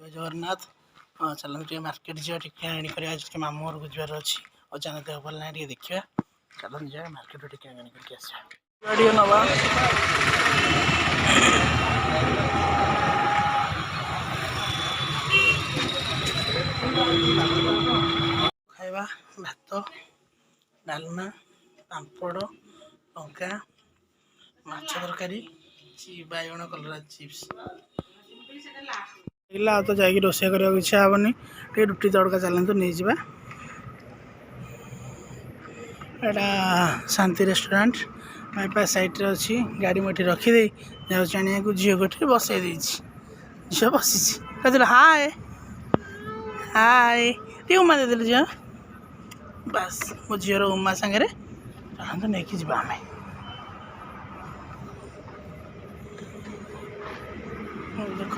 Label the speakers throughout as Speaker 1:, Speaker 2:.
Speaker 1: जगन्नाथ चलते मार्केट जा टिके आनी कर मामू घर को जबार अच्छी अचानक देह भल ना देखा चलते जा मार्केट टिके आनी करके आसा नवा खाइबा भात डालमा पापड़ लंका माछ तरकारी बैगण कलरा चिप्स तो जाकि रोषे करने इच्छा हेनी टे रुटी तड़का चलते नहीं जावा शांति रेस्टोरेंट बाईपास साइड अच्छी गाड़ी मुझे रखीदे जाने को झील गोटे बसई झील बसी कहते हाय हाय टे उमा देदेलु झील बास मो झीर उमा सागर चलते नहीं कि आम देख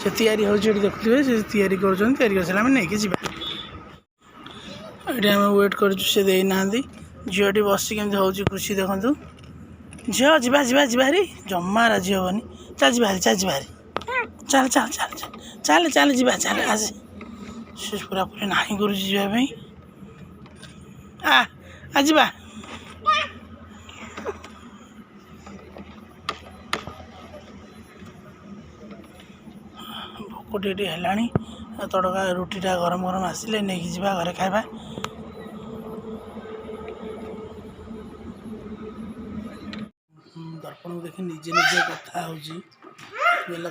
Speaker 1: से तैयारी होती देखुए से तैयारी कर वेट कर झीटी बस के खुशी देखु झील जा जारी जमा राजी हेनी चल बाहरी चल बाहरी चल चल चल चल चल जा चल आज से पूरा पूरी ना कर आज भोक टे है तड़का रुटीटा गरम गरम आसिले नहीं जा घरे खाइबा दर्पण को देखी निजे निजे कथा होल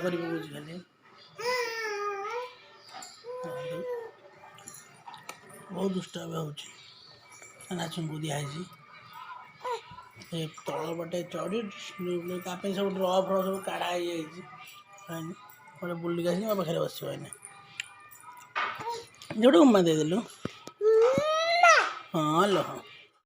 Speaker 1: कर खाली बहुत दुष्ट नाचुको दिखाई तल पटे चढ़ी सब ड्र फ्र सब काढ़ा हो बुलिक आस पाखे बस जो उमा देदेलु हाँ लो हाँ